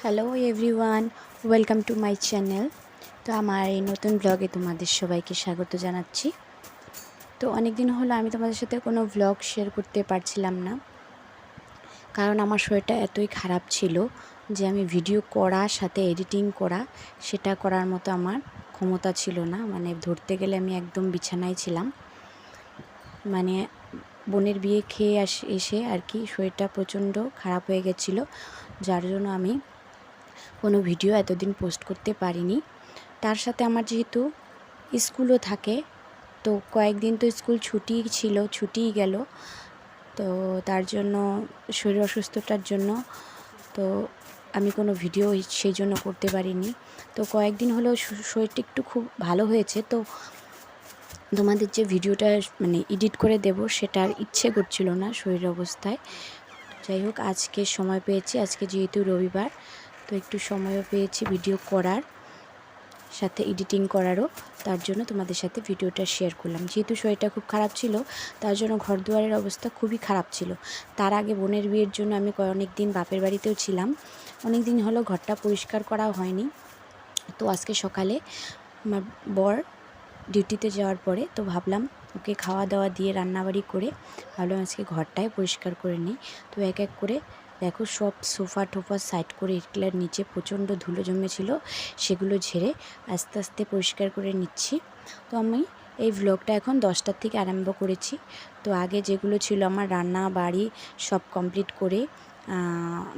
Hello everyone, welcome to my channel. তো আমার এই নতুন ব্লগে তোমাদের সবাইকে স্বাগত জানাচ্ছি। তো অনেক দিন হলো আমি তোমাদের সাথে কোনো ব্লগ শেয়ার করতে পারছিলাম না, কারণ আমার শরীরটা এতই খারাপ ছিল যে আমি ভিডিও করা সাথে এডিটিং করা সেটা করার মতো আমার ক্ষমতা ছিল না। মানে ধরতে গেলে আমি একদম বিছানায় ছিলাম। মানে বোনের বিয়ে খেয়ে এসে আর কি শরীরটা প্রচণ্ড খারাপ হয়ে গেছিলো, যার জন্য আমি কোনো ভিডিও এতদিন পোস্ট করতে পারিনি। তার সাথে আমার যেহেতু স্কুলও থাকে, তো কয়েকদিন তো স্কুল ছুটিই গেল। তো তার জন্য শরীর অসুস্থতার জন্য তো আমি কোনো ভিডিও সেই জন্য করতে পারিনি। তো কয়েকদিন হলেও শরীরটা একটু খুব ভালো হয়েছে। তো তোমাদের যে ভিডিওটা মানে এডিট করে দেব সেটার ইচ্ছে করছিল না শরীরের অবস্থায়। যাই হোক, আজকে সময় পেয়েছি, আজকে যেহেতু রবিবার, তো একটু সময়ও পেয়েছি ভিডিও করার সাথে এডিটিং করারও। তার জন্য তোমাদের সাথে ভিডিওটা শেয়ার করলাম। যেহেতু শরীরটা খুব খারাপ ছিল, তার জন্য ঘরদুয়ারের অবস্থা খুবই খারাপ ছিল। তার আগে বোনের বিয়ের জন্য আমি অনেক দিন বাপের বাড়িতেও ছিলাম, অনেক দিন হলো ঘরটা পরিষ্কার করা হয়নি। তো আজকে সকালে আমার বর ডিউটিতে যাওয়ার পরে তো ভাবলাম ওকে খাওয়া দাওয়া দিয়ে রান্নাবাড়ি করে ভাবলাম আজকে ঘরটাই পরিষ্কার করে নিই। তো এক এক করে দেখো সব সোফা টোফা সাইড করে এগুলোর নিচে প্রচণ্ড ধুলো জমেছিল, সেগুলো ঝেড়ে আস্তে আস্তে পরিষ্কার করে নিচ্ছি। তো আমি এই ভ্লগটা এখন 10টার থেকে আরম্ভ করেছি। তো আগে যেগুলো ছিল আমার রান্না বাড়ি সব কমপ্লিট করে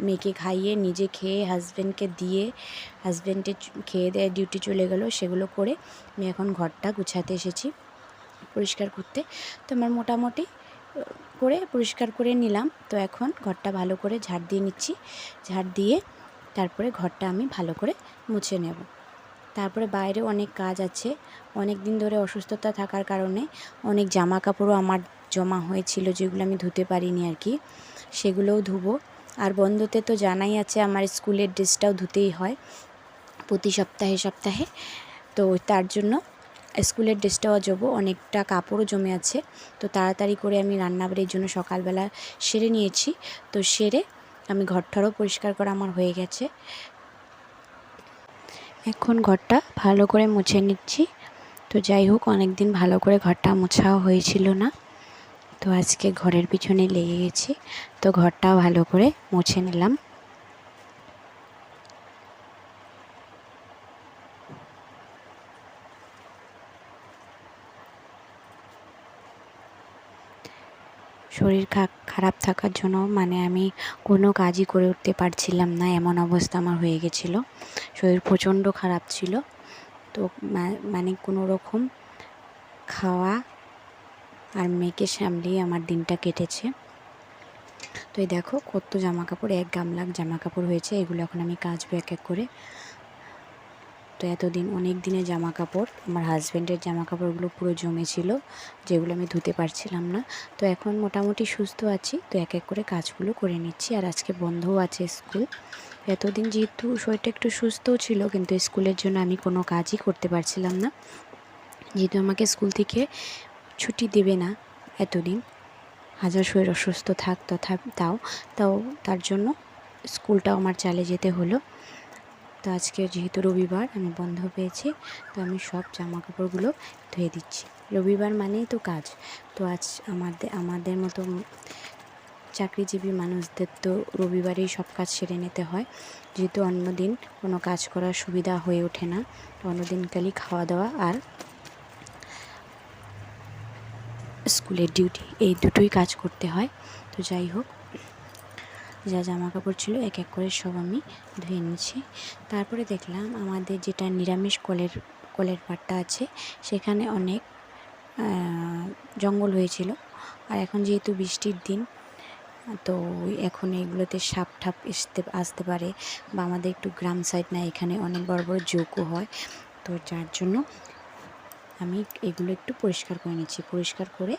মেয়েকে খাইয়ে নিজে খেয়ে হাজব্যান্ডকে দিয়ে, হাজব্যান্ডে খেয়ে দেয়ে ডিউটি চলে গেল, সেগুলো করে আমি এখন ঘরটা গুছাতে এসেছি পরিষ্কার করতে। তো আমার মোটামুটি করে পরিষ্কার করে নিলাম। তো এখন ঘরটা ভালো করে ঝাড় দিয়ে নিচ্ছি, ঝাড় দিয়ে তারপরে ঘরটা আমি ভালো করে মুছে নেব। তারপরে বাইরেও অনেক কাজ আছে, অনেক দিন ধরে অসুস্থতা থাকার কারণে অনেক জামা কাপড়ও আমার জমা হয়েছিল যেগুলো আমি ধুতে পারিনি আর কি, সেগুলোও ধুবো। আর বন্ধতে তো জানাই আছে আমার স্কুলের ড্রেসটাও ধুতেই হয় প্রতি সপ্তাহে। তো তার জন্য স্কুলের ড্রেসটাও জমবো, অনেকটা কাপড়ও জমে আছে। তো তাড়াতাড়ি করে আমি রান্নাবাড়ির জন্য সকালবেলা সেরে নিয়েছি। তো সেরে আমি ঘরটারও পরিষ্কার করা আমার হয়ে গেছে। এখন ঘরটা ভালো করে মুছে নিচ্ছি। তো যাই হোক, অনেক দিন ভালো করে ঘরটা মোছাও হয়েছিল না, তো আজকে ঘরের পিছনে লেগে গেছি। তো ঘরটাও ভালো করে মুছে নিলাম। শরীর খারাপ থাকার জন্য মানে আমি কোনো কাজই করে উঠতে পারছিলাম না, এমন অবস্থা আমার হয়ে গেছিলো। শরীর প্রচণ্ড খারাপ ছিল। তো মানে কোনো রকম খাওয়া আর মেয়েকে সামলিয়ে আমার দিনটা কেটেছে। তো এই দেখো কত জামা কাপড়, 1 গামলা জামা কাপড় হয়েছে, এগুলো এখন আমি কাচবো এক এক করে। তো এতদিন অনেক দিনের জামা কাপড়, আমার হাজব্যান্ডের জামা কাপড়গুলো পুরো জমেছিল, যেগুলো আমি ধুতে পারছিলাম না। তো এখন মোটামুটি সুস্থ আছি, তো এক এক করে কাজগুলো করে নিচ্ছি। আর আজকে বন্ধও আছে স্কুল। এতদিন যেহেতু শরীরটা একটু সুস্থও ছিল, কিন্তু স্কুলের জন্য আমি কোনো কাজই করতে পারছিলাম না, যেহেতু আমাকে স্কুল থেকে ছুটি দেবে না এতদিন, হাজার শরীর অসুস্থ থাক তাও তার জন্য স্কুলটাও আমার চালিয়ে যেতে হলো। তো আজকে যেহেতু রবিবার আমি বন্ধ পেয়েছি, তো আমি সব জামা কাপড়গুলো ধুয়ে দিচ্ছি। রবিবার মানেই তো কাজ। তো আজ আমাদের মতো চাকরিজীবী মানুষদের তো রবিবারেই সব কাজ সেরে নিতে হয়, যেহেতু অন্যদিন কোনো কাজ করার সুবিধা হয়ে ওঠে না। অন্যদিন খালি খাওয়া দাওয়া আর স্কুলের ডিউটি, এই দুটোই কাজ করতে হয়। তো যাই হোক, যা জামা কাপড় ছিল এক এক করে সব আমি ধুয়ে নিয়েছি। তারপরে দেখলাম আমাদের যেটা নিরামিষ কলের পাড়টা আছে, সেখানে অনেক জঙ্গল হয়েছিল। আর এখন যেহেতু বৃষ্টির দিন, তো এখন এগুলোতে সাপ ঠাপ আসতে পারে, বা আমাদের একটু গ্রাম সাইড না, এখানে অনেক বড় বড় জোঁকও হয়। তো যার জন্য আমি এগুলো একটু পরিষ্কার করে নিচ্ছি। পরিষ্কার করে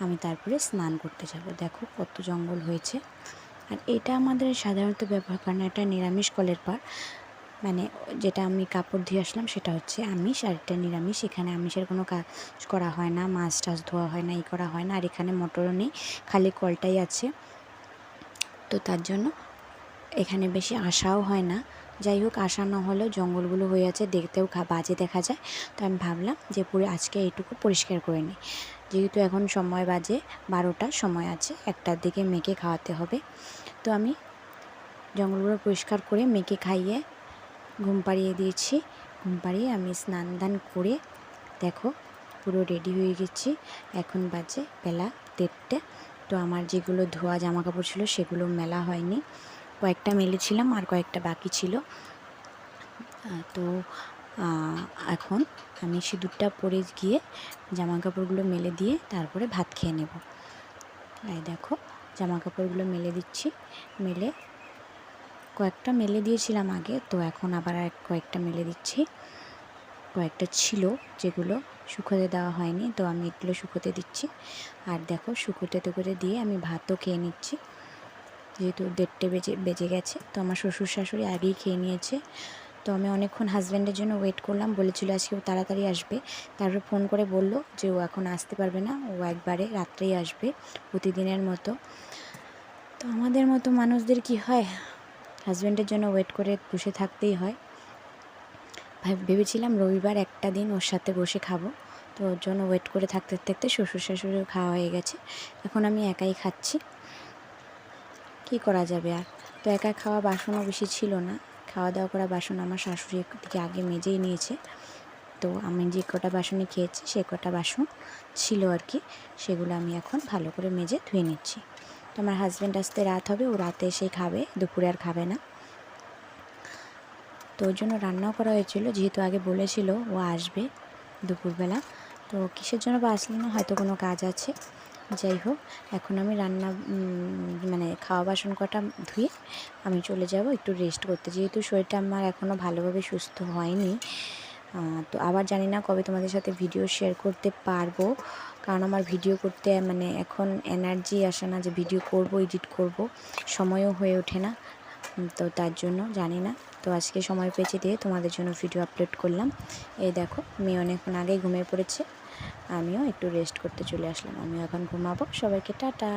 আমি তারপরে স্নান করতে যাব। দেখো কত জঙ্গল হয়েছে। আর এটা আমাদের সাধারণত ব্যবহার করে না, এটা নিরামিষ কলের পাড়। মানে যেটা আমি কাপড় ধুয়ে আসলাম সেটা হচ্ছে আমিষ, আর এটা নিরামিষ। এখানে আমিষের কোনো কাজ করা হয় না, মাছ টাছ ধোয়া হয় না, এই করা হয় না। আর এখানে মোটরও নেই, খালি কলটাই আছে। তো তার জন্য এখানে বেশি আসাও হয় না। যাই হোক, আসা না হলেও জঙ্গলগুলো হয়ে আছে, দেখতেও বাজে দেখা যায়। তো আমি ভাবলাম যে পুরো আজকে এইটুকু পরিষ্কার করে নিই, যেহেতু এখন সময় বাজে 12টা, সময় আছে, 1টার দিকে মেয়েকে খাওয়াতে হবে। তো আমি জঙ্গলগুলো পরিষ্কার করে মেয়েকে খাইয়ে ঘুম পাড়িয়ে দিয়েছি। ঘুম পাড়িয়ে আমি স্নান দান করে দেখো পুরো রেডি হয়ে গেছি। এখন বাজে বেলা 1:30। তো আমার যেগুলো ধোয়া জামা কাপড় ছিল সেগুলো মেলা হয়নি, কয়েকটা মেলেছিলাম আর কয়েকটা বাকি ছিল। তো এখন আমি সিঁদুরটা পরে গিয়ে জামা কাপড়গুলো মেলে দিয়ে তারপরে ভাত খেয়ে নেব। এই দেখো জামা কাপড়গুলো মেলে দিচ্ছি। মেলে কয়েকটা মেলে দিয়েছিলাম আগে, তো এখন আবার কয়েকটা মেলে দিচ্ছি। কয়েকটা ছিল যেগুলো শুকোতে দেওয়া হয়নি, তো আমি এগুলো শুকোতে দিচ্ছি। আর দেখো শুকোতে করে দিয়ে আমি ভাতও খেয়ে নিচ্ছি, যেহেতু 1:30 বেজে গেছে। তো আমার শ্বশুর শাশুড়ি আগেই খেয়ে নিয়েছে। তো আমি অনেকক্ষণ হাজব্যান্ডের জন্য ওয়েট করলাম, বলেছিল আজকে ও তাড়াতাড়ি আসবে। তারপর ফোন করে বলল যে ও এখন আসতে পারবে না, ও একবারে রাত্রেই আসবে প্রতিদিনের মতো। তো আমাদের মতো মানুষদের কি হয়, হাজব্যান্ডের জন্য ওয়েট করে বসে থাকতেই হয়। ভেবেছিলাম রবিবার একটা দিন ওর সাথে বসে খাবো, তো ওর জন্য ওয়েট করে থাকতে থাকতে শ্বশুর শাশুড়িও খাওয়া হয়ে গেছে। এখন আমি একাই খাচ্ছি, কি করা যাবে আর। তো একা খাওয়া বাসনও বেশি ছিল না, খাওয়া দাওয়া করা বাসন আমার শাশুড়ি দিকে আগে মেজেই নিয়েছে। তো আমি যে কটা বাসনে খেয়েছি সে কটা বাসন ছিল আর কি, সেগুলো আমি এখন ভালো করে মেজে ধুয়ে নিচ্ছি। তো আমার হাজব্যান্ড আসতে রাত হবে, ও রাতে এসেই খাবে, দুপুরে আর খাবে না। তো ওর জন্য রান্নাও করা হয়েছিল, যেহেতু আগে বলেছিল ও আসবে দুপুরবেলা। তো কিসের জন্য বা আসলো না, হয়তো কোনো কাজ আছে। যাই হোক, এখন আমি রান্না মানে খাওয়া বাসন কটা ধুয়ে আমি চলে যাব একটু রেস্ট করতে, যেহেতু শরীরটা আমার এখনও ভালোভাবে সুস্থ হয়নি। তো আবার জানি না কবে তোমাদের সাথে ভিডিও শেয়ার করতে পারবো, কারণ আমার ভিডিও করতে মানে এখন এনার্জি আসে না যে ভিডিও করব, এডিট করব, সময়ও হয়ে ওঠে না। তো তার জন্য জানি না, তো আজকে সময় পেয়েছি দিয়ে তোমাদের জন্য ভিডিও আপলোড করলাম। এই দেখো মেয়ে অনেকক্ষণ আগেই ঘুমিয়ে পড়েছে, আমিও একটু রেস্ট করতে চলে আসলাম। আমিও এখন ঘুমাবো। সবাইকে টাটা।